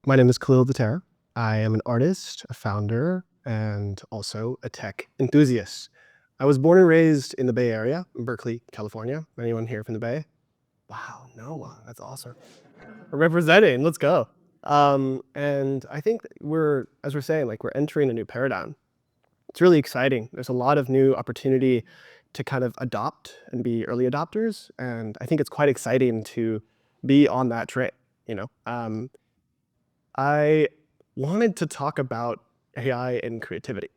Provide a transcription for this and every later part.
My name is Khalil Deterra. I am an artist, a founder, and also a tech enthusiast. I was born and raised in the Bay Area, in Berkeley, California. Anyone here from the Bay? Wow, no one. That's awesome. We're representing. Let's go. And I think as we're saying, like we're entering a new paradigm. It's really exciting. There's a lot of new opportunity to kind of adopt and be early adopters, and I think it's quite exciting to be on that train. You know, I wanted to talk about AI and creativity,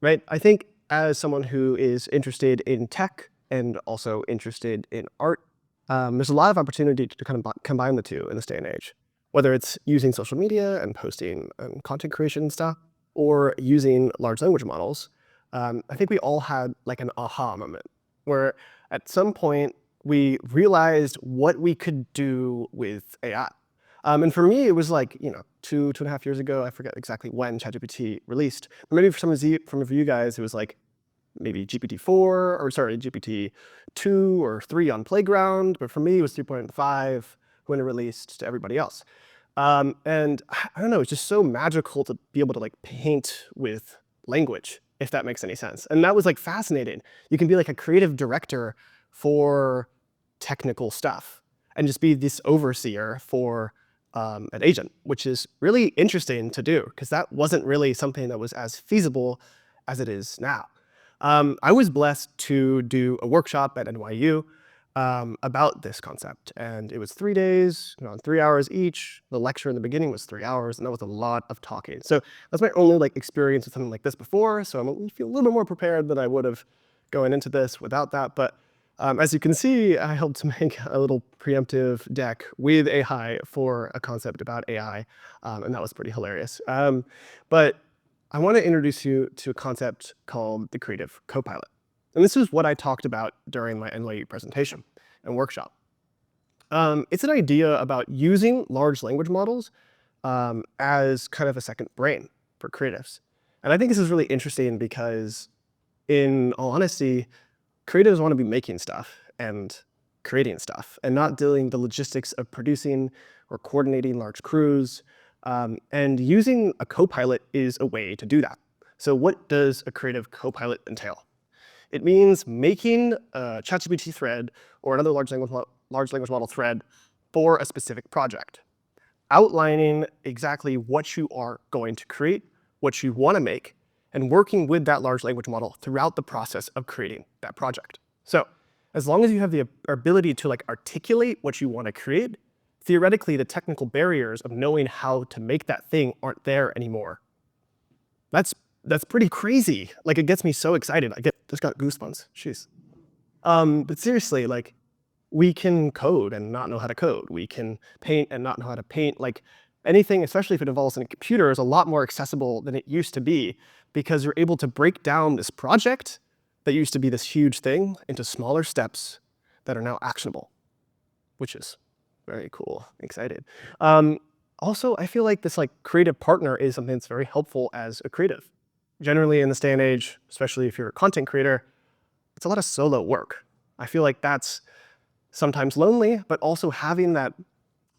right? I think as someone who is interested in tech and also interested in art, there's a lot of opportunity to kind of combine the two in this day and age, whether it's using social media and posting and content creation stuff, or using large language models. I think we all had like an aha moment where at some point we realized what we could do with AI. And for me, it was like, 2.5 years ago. I forget exactly when ChatGPT released. But maybe for some of you guys, it was like maybe GPT 2 or 3 on Playground. But for me, it was 3.5 when it released to everybody else. And I don't know, it's just so magical to be able to like paint with language, if that makes any sense. And that was like fascinating. You can be like a creative director for technical stuff and just be this overseer for an agent, which is really interesting to do because that wasn't really something that was as feasible as it is now. I was blessed to do a workshop at NYU about this concept, and it was 3 days, 3 hours each. The lecture in the beginning was 3 hours, and that was a lot of talking. So that's my only like experience with something like this before. So I feel a little bit more prepared than I would have going into this without that. But as you can see, I helped to make a little preemptive deck with AI for a concept about AI, and that was pretty hilarious. But I want to introduce you to a concept called the Creative Copilot. And this is what I talked about during my NYU presentation and workshop. It's an idea about using large language models as kind of a second brain for creatives. And I think this is really interesting because, in all honesty, creatives want to be making stuff and creating stuff and not doing the logistics of producing or coordinating large crews. And using a copilot is a way to do that. So what does a creative copilot entail? It means making a ChatGPT thread or another large language model thread for a specific project, outlining exactly what you are going to create, what you want to make, and working with that large language model throughout the process of creating that project. So as long as you have the ability to like articulate what you want to create, theoretically, the technical barriers of knowing how to make that thing aren't there anymore. That's pretty crazy. Like, it gets me so excited. Just got goosebumps. Jeez. But seriously, like, we can code and not know how to code. We can paint and not know how to paint. Like, anything, especially if it involves in a computer, is a lot more accessible than it used to be because you're able to break down this project that used to be this huge thing into smaller steps that are now actionable, which is very cool. Excited. Also, I feel like this like creative partner is something that's very helpful as a creative. Generally in this day and age, especially if you're a content creator, it's a lot of solo work. I feel like that's sometimes lonely, but also having that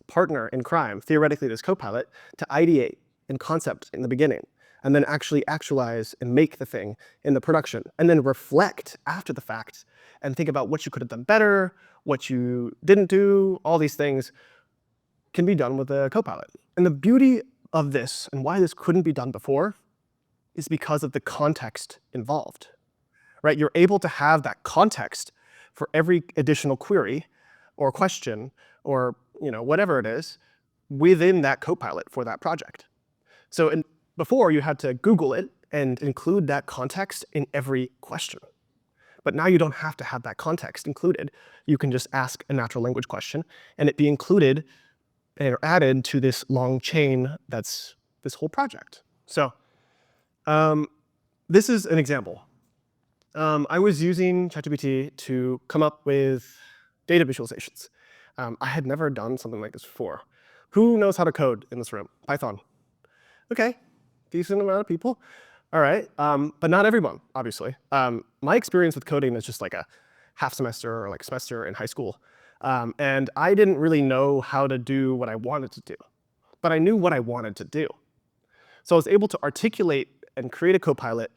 partner in crime, theoretically this copilot, to ideate and concept in the beginning, and then actually actualize and make the thing in the production, and then reflect after the fact and think about what you could have done better, what you didn't do. All these things can be done with a copilot. And the beauty of this and why this couldn't be done before is because of the context involved, right? You're able to have that context for every additional query or question or whatever it is within that copilot for that project. So before, you had to Google it and include that context in every question. But now you don't have to have that context included. You can just ask a natural language question and it be included or added to this long chain that's this whole project. So this is an example. I was using ChatGPT to come up with data visualizations. I had never done something like this before. Who knows how to code in this room? Python. Okay, decent amount of people. All right, but not everyone, obviously. My experience with coding is just like a half semester or like semester in high school. And I didn't really know how to do what I wanted to do. but I knew what I wanted to do. So I was able to articulate and create a Copilot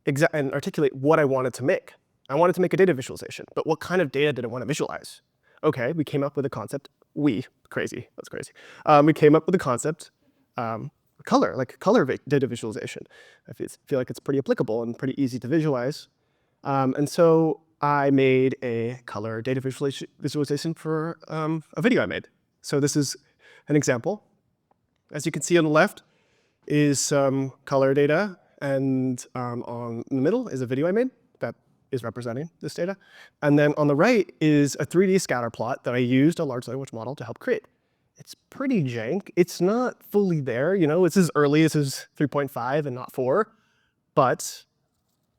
and articulate what I wanted to make. I wanted to make a data visualization, but what kind of data did I want to visualize? Okay, we came up with a concept. That's crazy. We came up with a concept, color data visualization. I feel like it's pretty applicable and pretty easy to visualize. And so I made a color data visualization for a video I made. So this is an example. As you can see on the left is some color data, and in the middle is a video I made that is representing this data. And then on the right is a 3D scatter plot that I used a large language model to help create. It's pretty jank. It's not fully there, this is early, this is 3.5 and not 4, but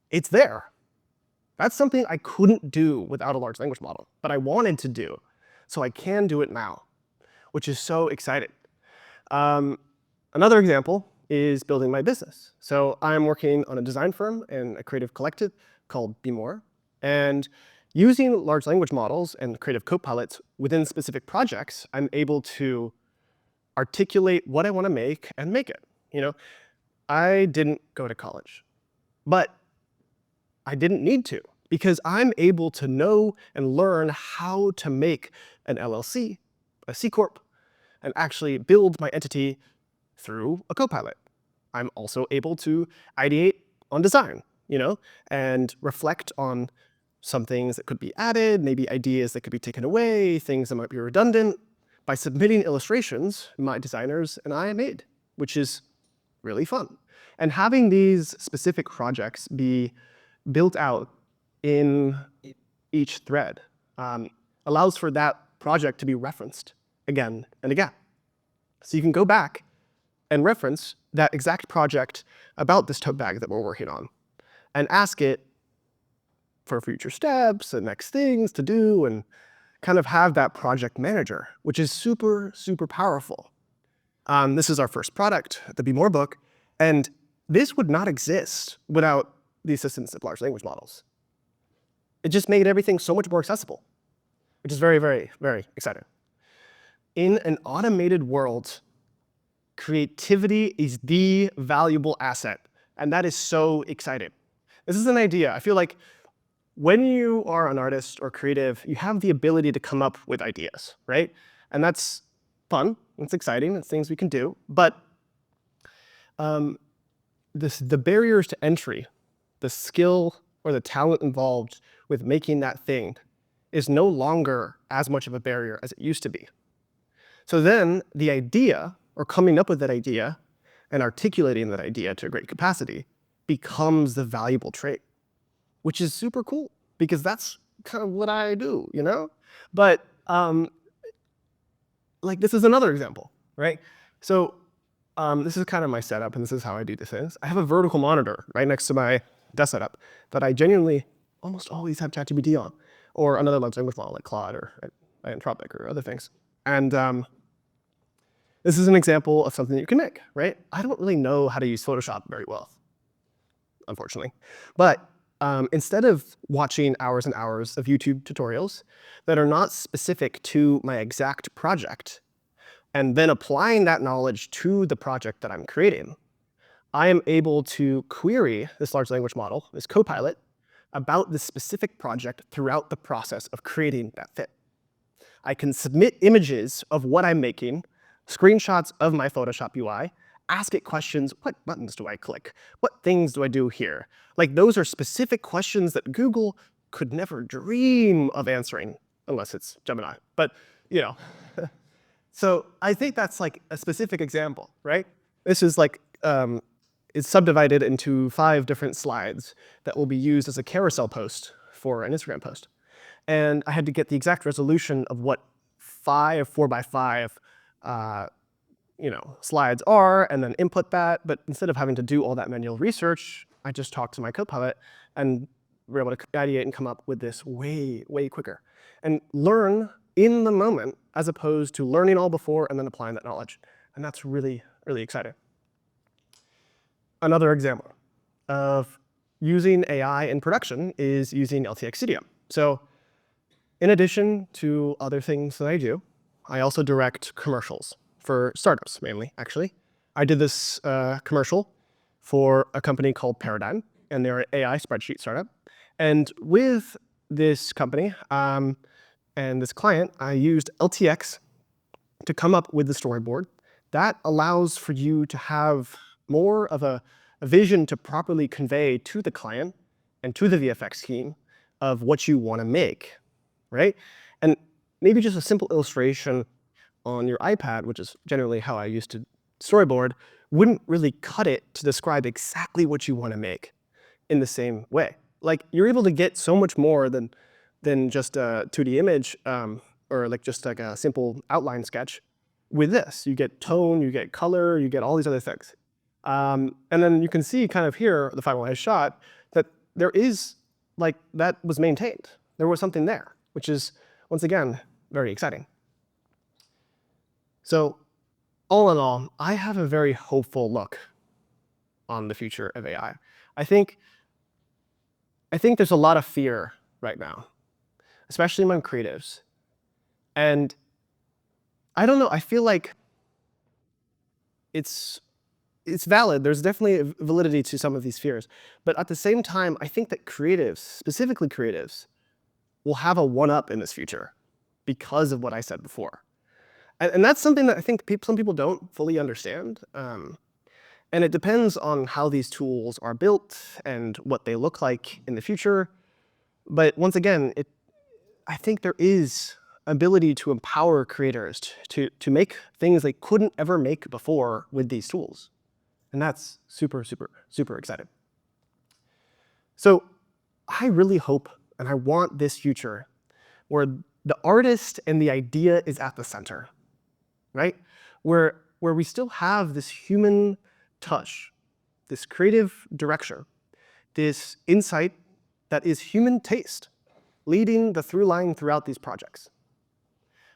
it's there. That's something I couldn't do without a large language model, but I wanted to do. So I can do it now, which is so exciting. Another example is building my business. So I'm working on a design firm and a creative collective called Be More. And using large language models and Creative Copilots within specific projects, I'm able to articulate what I want to make and make it. I didn't go to college, but I didn't need to, because I'm able to know and learn how to make an LLC, a C Corp, and actually build my entity through a Copilot. I'm also able to ideate on design, and reflect on some things that could be added, maybe ideas that could be taken away, things that might be redundant, by submitting illustrations my designers and I made, which is really fun. And having these specific projects be built out in each thread allows for that project to be referenced again and again. So you can go back and reference that exact project about this tote bag that we're working on and ask it for future steps and next things to do, and kind of have that project manager, which is super, super powerful. This is our first product, the Be More book, and this would not exist without the assistance of large language models. It just made everything so much more accessible, which is very, very, very exciting. In an automated world, creativity is the valuable asset, and that is so exciting. This is an idea. I feel like when you are an artist or creative, you have the ability to come up with ideas, right? And that's fun, it's exciting, it's things we can do, but the barriers to entry, the skill or the talent involved with making that thing is no longer as much of a barrier as it used to be. So then the idea, or coming up with that idea and articulating that idea to a great capacity, becomes the valuable trait, which is super cool, because that's kind of what I do, But this is another example, right? So this is kind of my setup, and this is how I do things. I have a vertical monitor right next to my desk setup that I genuinely almost always have ChatGPT on, or another large language model like Claude or Anthropic or other things. And this is an example of something that you can make, right? I don't really know how to use Photoshop very well, unfortunately. But instead of watching hours and hours of YouTube tutorials that are not specific to my exact project, and then applying that knowledge to the project that I'm creating, I am able to query this large language model, this Copilot, about the specific project throughout the process of creating that fit. I can submit images of what I'm making, screenshots of my Photoshop UI, ask it questions, what buttons do I click? What things do I do here? Those are specific questions that Google could never dream of answering, unless it's Gemini. But, so I think that's a specific example, right? This is it's subdivided into 5 different slides that will be used as a carousel post for an Instagram post. And I had to get the exact resolution of what 5 4x5 slides are, and then input that. But instead of having to do all that manual research, I just talked to my Copilot, and we're able to ideate and come up with this way, way quicker. And learn in the moment, as opposed to learning all before and then applying that knowledge. And that's really, really exciting. Another example of using AI in production is using LTX Studio. So in addition to other things that I do, I also direct commercials for startups mainly, actually. I did this commercial for a company called Paradigm, and they're an AI spreadsheet startup. And with this company and this client, I used LTX to come up with the storyboard. That allows for you to have more of a vision to properly convey to the client and to the VFX team of what you want to make, right? And maybe just a simple illustration on your iPad, which is generally how I used to storyboard, wouldn't really cut it to describe exactly what you want to make in the same way. Like, you're able to get so much more than just a 2D image or like just like a simple outline sketch. With this, you get tone, you get color, you get all these other things. And then you can see kind of here, the finalized shot, that there is, like, that was maintained. There was something there, which is, once again, very exciting. So all in all, I have a very hopeful look on the future of AI. I think there's a lot of fear right now, especially among creatives. And I don't know, I feel like it's valid. There's definitely a validity to some of these fears. But at the same time, I think that creatives, specifically creatives, will have a one-up in this future because of what I said before. And that's something that I think some people don't fully understand. And it depends on how these tools are built and what they look like in the future. But once again, I think there is ability to empower creators to make things they couldn't ever make before with these tools. And that's super, super, super exciting. So I really hope and I want this future where the artist and the idea is at the center, right? Where we still have this human touch, this creative direction, this insight that is human taste, leading the through line throughout these projects,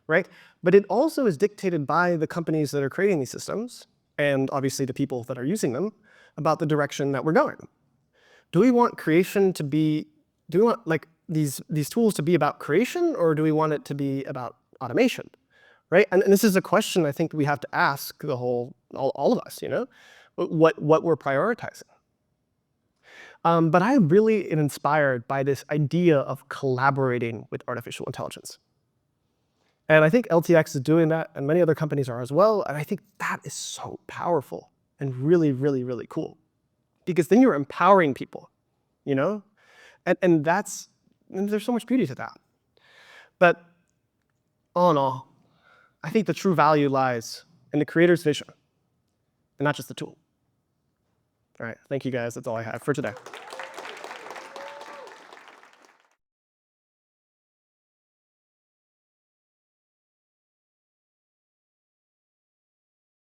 right? But it also is dictated by the companies that are creating these systems, and obviously the people that are using them, about the direction that we're going. Do we want creation to be, do we want like these tools to be about creation, or do we want it to be about automation, right? And this is a question I think we have to ask all of us, you know, what we're prioritizing. But I really am inspired by this idea of collaborating with artificial intelligence. And I think LTX is doing that, and many other companies are as well. And I think that is so powerful and really, really, really cool. Because then you're empowering people, you know? And there's so much beauty to that. But all in all, I think the true value lies in the creator's vision, and not just the tool. All right, thank you guys. That's all I have for today.